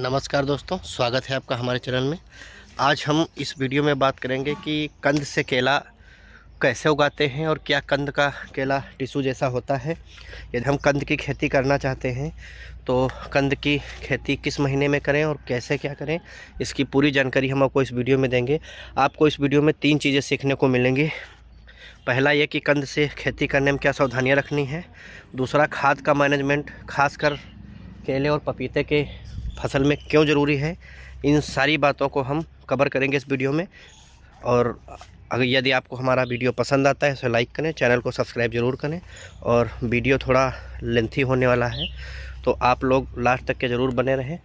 नमस्कार दोस्तों, स्वागत है आपका हमारे चैनल में। आज हम इस वीडियो में बात करेंगे कि कंद से केला कैसे उगाते हैं और क्या कंद का केला टिश्यू जैसा होता है। यदि हम कंद की खेती करना चाहते हैं तो कंद की खेती किस महीने में करें और कैसे क्या करें, इसकी पूरी जानकारी हम आपको इस वीडियो में देंगे। आपको इस वीडियो में 3 चीज़ें सीखने को मिलेंगी। पहला ये कि कंद से खेती करने में क्या सावधानियाँ रखनी है। दूसरा, खाद का मैनेजमेंट खासकर केले और पपीते के फसल में क्यों ज़रूरी है। इन सारी बातों को हम कवर करेंगे इस वीडियो में। और अगर यदि आपको हमारा वीडियो पसंद आता है तो लाइक करें, चैनल को सब्सक्राइब ज़रूर करें। और वीडियो थोड़ा लेंथी होने वाला है तो आप लोग लास्ट तक के ज़रूर बने रहें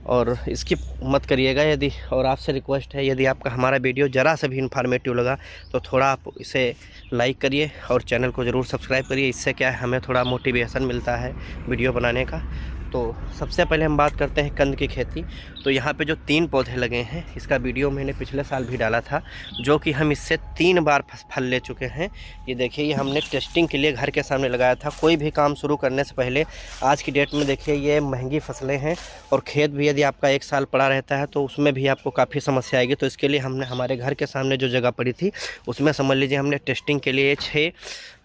और स्किप मत करिएगा। यदि और आपसे रिक्वेस्ट है, यदि आपका हमारा वीडियो ज़रा सा भी इन्फॉर्मेटिव लगा तो थोड़ा आप इसे लाइक करिए और चैनल को ज़रूर सब्सक्राइब करिए। इससे क्या है, हमें थोड़ा मोटिवेशन मिलता है वीडियो बनाने का। तो सबसे पहले हम बात करते हैं कंद की खेती। तो यहाँ पे जो 3 पौधे लगे हैं, इसका वीडियो मैंने पिछले साल भी डाला था, जो कि हम इससे 3 बार फल ले चुके हैं। ये देखिए, ये हमने टेस्टिंग के लिए घर के सामने लगाया था। कोई भी काम शुरू करने से पहले आज की डेट में देखिए, ये महंगी फसलें हैं और खेत भी यदि आपका 1 साल पड़ा रहता है तो उसमें भी आपको काफ़ी समस्या आएगी। तो इसके लिए हमने हमारे घर के सामने जो जगह पड़ी थी उसमें समझ लीजिए हमने टेस्टिंग के लिए 6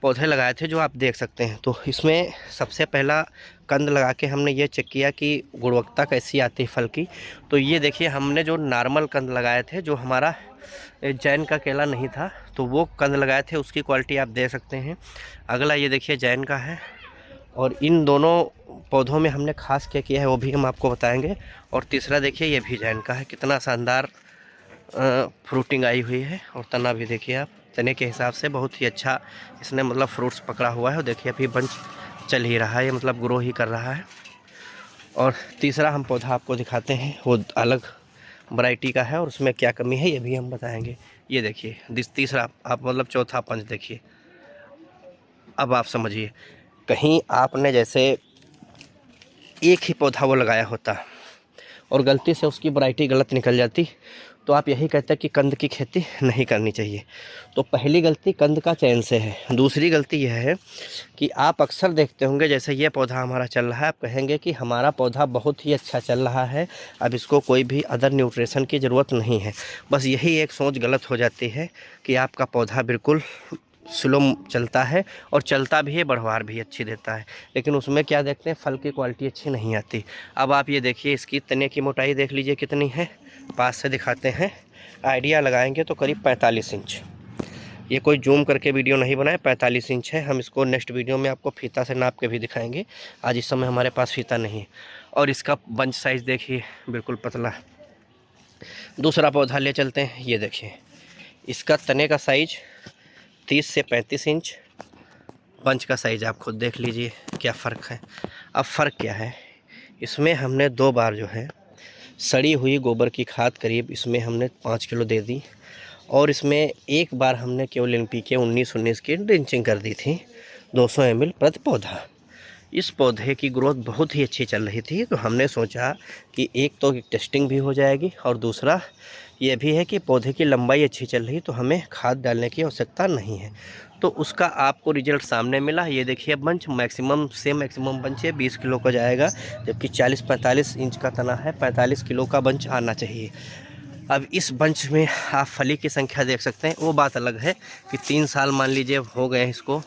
पौधे लगाए थे, जो आप देख सकते हैं। तो इसमें सबसे पहला कंद लगा के हमने ये चेक किया कि गुणवत्ता कैसी आती है फल की। तो ये देखिए, हमने जो नॉर्मल कंद लगाए थे, जो हमारा जैन का केला नहीं था, तो वो कंद लगाए थे, उसकी क्वालिटी आप देख सकते हैं। अगला ये देखिए जैन का है, और इन दोनों पौधों में हमने खास क्या किया है वो भी हम आपको बताएंगे। और तीसरा देखिए, ये भी जैन का है। कितना शानदार फ्रूटिंग आई हुई है। और तना भी देखिए आप, तने के हिसाब से बहुत ही अच्छा इसने मतलब फ्रूट्स पकड़ा हुआ है। और देखिए अभी बंच चल ही रहा है, ये मतलब ग्रो ही कर रहा है। और तीसरा हम पौधा आपको दिखाते हैं, वो अलग वैरायटी का है और उसमें क्या कमी है ये भी हम बताएंगे। ये देखिए तीसरा, आप मतलब चौथा पंच देखिए। अब आप समझिए, कहीं आपने जैसे एक ही पौधा वो लगाया होता और गलती से उसकी वैरायटी गलत निकल जाती तो आप यही कहते हैं कि कंद की खेती नहीं करनी चाहिए। तो पहली गलती कंद का चयन से है। दूसरी गलती यह है कि आप अक्सर देखते होंगे, जैसे ये पौधा हमारा चल रहा है, आप कहेंगे कि हमारा पौधा बहुत ही अच्छा चल रहा है, अब इसको कोई भी अदर न्यूट्रिशन की ज़रूरत नहीं है। बस यही एक सोच गलत हो जाती है कि आपका पौधा बिल्कुल स्लो चलता है और चलता भी है, बढ़वार भी अच्छी देता है, लेकिन उसमें क्या देखते हैं, फल की क्वालिटी अच्छी नहीं आती। अब आप ये देखिए, इसकी तने की मोटाई देख लीजिए कितनी है। पास से दिखाते हैं, आइडिया लगाएंगे तो करीब 45 इंच। ये कोई जूम करके वीडियो नहीं बनाए, 45 इंच है। हम इसको नेक्स्ट वीडियो में आपको फीता से नाप के भी दिखाएंगे। आज इस समय हमारे पास फीता नहीं है। और इसका बंच साइज़ देखिए, बिल्कुल पतला। दूसरा पौधा ले चलते हैं, ये देखिए, इसका तने का साइज 30 से 35 इंच। बंच का साइज़ आप खुद देख लीजिए क्या फ़र्क है। अब फ़र्क क्या है, इसमें हमने 2 बार जो है सड़ी हुई गोबर की खाद करीब इसमें हमने 5 किलो दे दी, और इसमें 1 बार हमने केवल NPK 19-19 की ड्रिंचिंग कर दी थी, 200 ml प्रति पौधा। इस पौधे की ग्रोथ बहुत ही अच्छी चल रही थी, तो हमने सोचा कि एक तो टेस्टिंग भी हो जाएगी और दूसरा ये भी है कि पौधे की लंबाई अच्छी चल रही, तो हमें खाद डालने की आवश्यकता नहीं है। तो उसका आपको रिजल्ट सामने मिला। ये देखिए, बंच मैक्सिमम से मैक्सिमम बंच है 20 किलो का जाएगा, जबकि 40-45 इंच का तना है, 45 किलो का बंच आना चाहिए। अब इस बंच में आप फली की संख्या देख सकते हैं। वो बात अलग है कि 3 साल मान लीजिए हो गए इसको,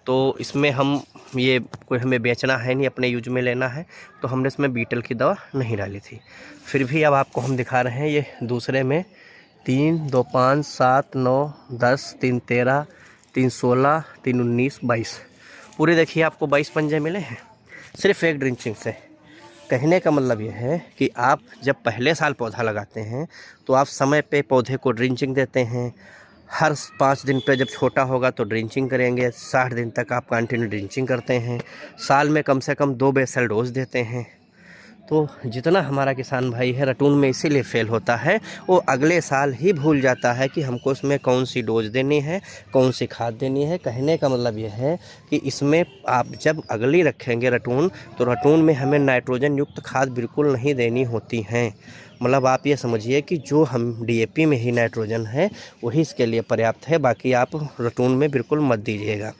तो इसमें हम ये कोई हमें बेचना है नहीं, अपने यूज में लेना है, तो हमने इसमें बीटल की दवा नहीं डाली थी। फिर भी अब आपको हम दिखा रहे हैं, ये दूसरे में 3, 2, 5, 7, 9, 10, 3, 13, 3, 16, 3, 19, 22, पूरे देखिए आपको 22 पंजे मिले हैं सिर्फ एक ड्रिंचिंग से। कहने का मतलब ये है कि आप जब पहले साल पौधा लगाते हैं तो आप समय पे पौधे को ड्रिंचिंग देते हैं। हर 5 दिन पे जब छोटा होगा तो ड्रिंचिंग करेंगे, 60 दिन तक आप कंटिन्यू ड्रिंचिंग करते हैं। साल में कम से कम 2 बेसल डोज देते हैं। तो जितना हमारा किसान भाई है रटून में इसीलिए फेल होता है, वो अगले साल ही भूल जाता है कि हमको इसमें कौन सी डोज देनी है, कौन सी खाद देनी है। कहने का मतलब यह है कि इसमें आप जब अगली रखेंगे रटून, तो रटून में हमें नाइट्रोजन युक्त खाद बिल्कुल नहीं देनी होती हैं। मतलब आप ये समझिए कि जो हम DAP में ही नाइट्रोजन है वही इसके लिए पर्याप्त है, बाकी आप रटून में बिल्कुल मत दीजिएगा।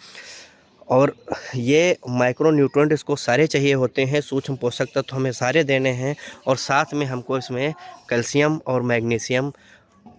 और ये माइक्रो न्यूट्रिएंट इसको सारे चाहिए होते हैं, सूक्ष्म पोषक तत्व हमें सारे देने हैं, और साथ में हमको इसमें कैल्शियम और मैग्नीशियम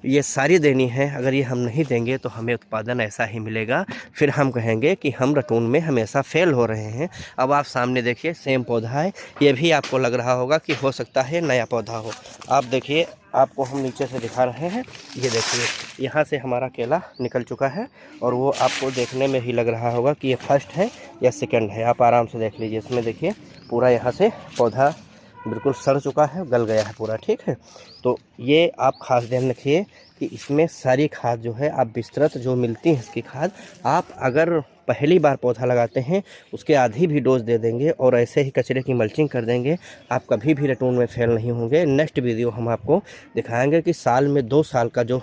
ये सारी देनी है। अगर ये हम नहीं देंगे तो हमें उत्पादन ऐसा ही मिलेगा, फिर हम कहेंगे कि हम रटून में हमेशा फेल हो रहे हैं। अब आप सामने देखिए सेम पौधा है, ये भी आपको लग रहा होगा कि हो सकता है नया पौधा हो। आप देखिए, आपको हम नीचे से दिखा रहे हैं, ये देखिए यहाँ से हमारा केला निकल चुका है, और वो आपको देखने में ही लग रहा होगा कि ये फर्स्ट है या सेकंड है। आप आराम से देख लीजिए, इसमें देखिए पूरा यहाँ से पौधा बिल्कुल सड़ चुका है, गल गया है पूरा, ठीक है। तो ये आप खास ध्यान रखिए कि इसमें सारी खाद जो है आप विस्तृत जो मिलती है इसकी खाद, आप अगर पहली बार पौधा लगाते हैं उसके आधी भी डोज दे देंगे और ऐसे ही कचरे की मल्चिंग कर देंगे, आप कभी भी रटून में फेल नहीं होंगे। नेक्स्ट वीडियो हम आपको दिखाएंगे कि साल में 2 साल का जो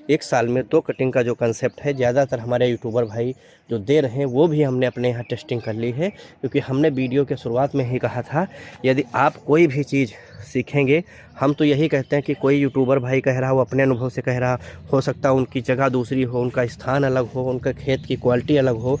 1 साल में 2 कटिंग का जो कंसेप्ट है, ज़्यादातर हमारे यूट्यूबर भाई जो दे रहे हैं वो भी हमने अपने यहाँ टेस्टिंग कर ली है, क्योंकि हमने वीडियो के शुरुआत में ही कहा था यदि आप कोई भी चीज़ सीखेंगे, हम तो यही कहते हैं कि कोई यूट्यूबर भाई कह रहा हो, अपने अनुभव से कह रहा हो सकता है उनकी जगह दूसरी हो, उनका स्थान अलग हो, उनका खेत की क्वालिटी अलग हो।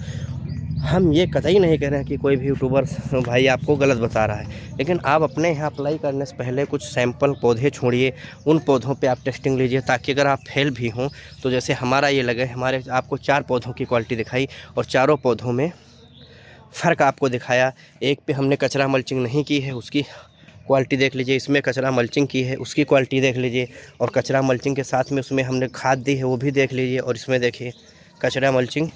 हम ये कतई नहीं कह रहे हैं कि कोई भी यूट्यूबर भाई आपको गलत बता रहा है, लेकिन आप अपने यहाँ अप्लाई करने से पहले कुछ सैंपल पौधे छोड़िए, उन पौधों पे आप टेस्टिंग लीजिए, ताकि अगर आप फेल भी हों तो जैसे हमारा ये लगे, हमारे आपको 4 पौधों की क्वालिटी दिखाई और चारों पौधों में फ़र्क आपको दिखाया। एक पे हमने कचरा मल्चिंग नहीं की है, उसकी क्वालिटी देख लीजिए, इसमें कचरा मल्चिंग की है उसकी क्वालिटी देख लीजिए, और कचरा मल्चिंग के साथ में उसमें हमने खाद दी है वो भी देख लीजिए, और इसमें देखिए कचरा मल्चिंग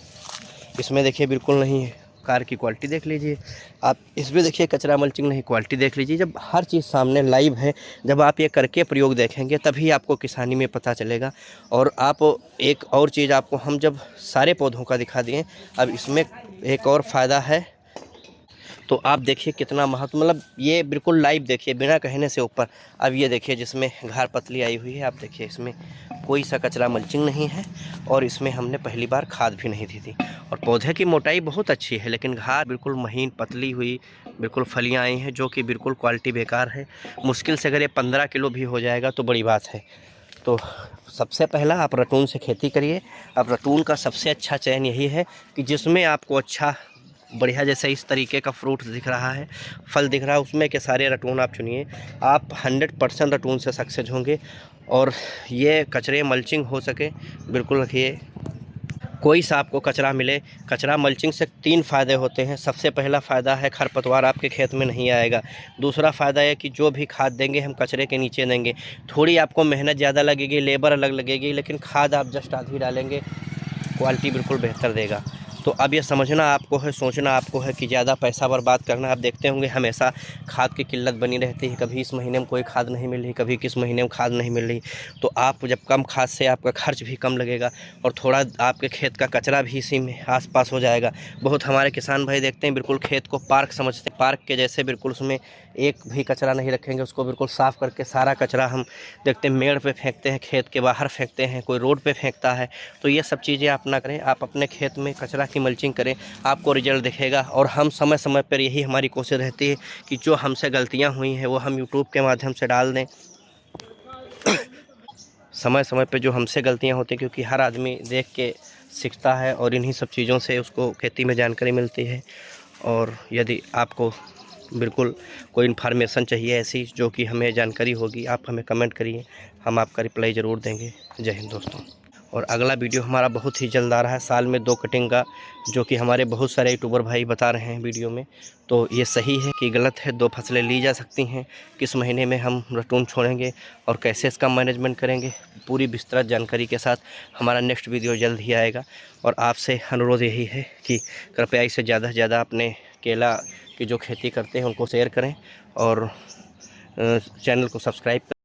इसमें देखिए बिल्कुल नहीं है, कार की क्वालिटी देख लीजिए आप, इसमें देखिए कचरा मल्चिंग नहीं, क्वालिटी देख लीजिए। जब हर चीज़ सामने लाइव है, जब आप ये करके प्रयोग देखेंगे तभी आपको किसानी में पता चलेगा। और आप एक और चीज़ आपको हम जब सारे पौधों का दिखा दिए, अब इसमें एक और फ़ायदा है, तो आप देखिए कितना महत्व, मतलब ये बिल्कुल लाइव देखिए बिना कहने से ऊपर। अब ये देखिए जिसमें घार पतली आई हुई है, आप देखिए इसमें कोई सा कचरा मल्चिंग नहीं है, और इसमें हमने पहली बार खाद भी नहीं दी थी, और पौधे की मोटाई बहुत अच्छी है, लेकिन घार बिल्कुल महीन पतली हुई, बिल्कुल फलियाँ आई हैं जो कि बिल्कुल क्वालिटी बेकार है। मुश्किल से अगर ये 15 किलो भी हो जाएगा तो बड़ी बात है। तो सबसे पहला आप रटून से खेती करिए। अब रटून का सबसे अच्छा चयन यही है कि जिसमें आपको अच्छा बढ़िया जैसे इस तरीके का फ्रूट दिख रहा है, फल दिख रहा है, उसमें के सारे रटून आप चुनिए, आप 100% रटून से सक्सेस होंगे। और ये कचरे मल्चिंग हो सके बिल्कुल रखिए, कोई सा आपको कचरा मिले। कचरा मल्चिंग से 3 फ़ायदे होते हैं। सबसे पहला फ़ायदा है खरपतवार आपके खेत में नहीं आएगा। दूसरा फ़ायदा है कि जो भी खाद देंगे हम कचरे के नीचे देंगे, थोड़ी आपको मेहनत ज़्यादा लगेगी, लेबर अलग लगेगी, लेकिन खाद आप जस्ट आधी डालेंगे, क्वालिटी बिल्कुल बेहतर देगा। तो अब ये समझना आपको है, सोचना आपको है कि ज़्यादा पैसा बर्बाद करना। आप देखते होंगे हमेशा खाद की किल्लत बनी रहती है, कभी इस महीने में कोई खाद नहीं मिल रही, कभी किस महीने में खाद नहीं मिल रही। तो आप जब कम खाद से आपका खर्च भी कम लगेगा, और थोड़ा आपके खेत का कचरा भी इसी में आसपास हो जाएगा। बहुत हमारे किसान भाई देखते हैं बिल्कुल खेत को पार्क समझते हैं, पार्क के जैसे बिल्कुल उसमें एक भी कचरा नहीं रखेंगे, उसको बिल्कुल साफ़ करके सारा कचरा हम देखते हैं मेड़ पे फेंकते हैं, खेत के बाहर फेंकते हैं, कोई रोड पे फेंकता है। तो ये सब चीज़ें आप ना करें, आप अपने खेत में कचरा की मल्चिंग करें, आपको रिजल्ट दिखेगा। और हम समय समय पर यही हमारी कोशिश रहती है कि जो हमसे गलतियां हुई हैं वो हम यूट्यूब के माध्यम से डाल दें समय समय पे जो हमसे गलतियां होती हैं, क्योंकि हर आदमी देख के सीखता है और इन्हीं सब चीज़ों से उसको खेती में जानकारी मिलती है। और यदि आपको बिल्कुल कोई इन्फॉर्मेशन चाहिए ऐसी जो कि हमें जानकारी होगी, आप हमें कमेंट करिए, हम आपका रिप्लाई ज़रूर देंगे। जय हिंद दोस्तों। और अगला वीडियो हमारा बहुत ही जल्द आ रहा है, साल में 2 कटिंग का, जो कि हमारे बहुत सारे यूट्यूबर भाई बता रहे हैं वीडियो में। तो ये सही है कि गलत है, 2 फसलें ली जा सकती हैं, किस महीने में हम रटून छोड़ेंगे और कैसे इसका मैनेजमेंट करेंगे, पूरी विस्तृत जानकारी के साथ हमारा नेक्स्ट वीडियो जल्द ही आएगा। और आपसे अनुरोध यही है कि कृपया इसे ज़्यादा से ज़्यादा अपने केला की जो खेती करते हैं उनको शेयर करें, और चैनल को सब्सक्राइब करें।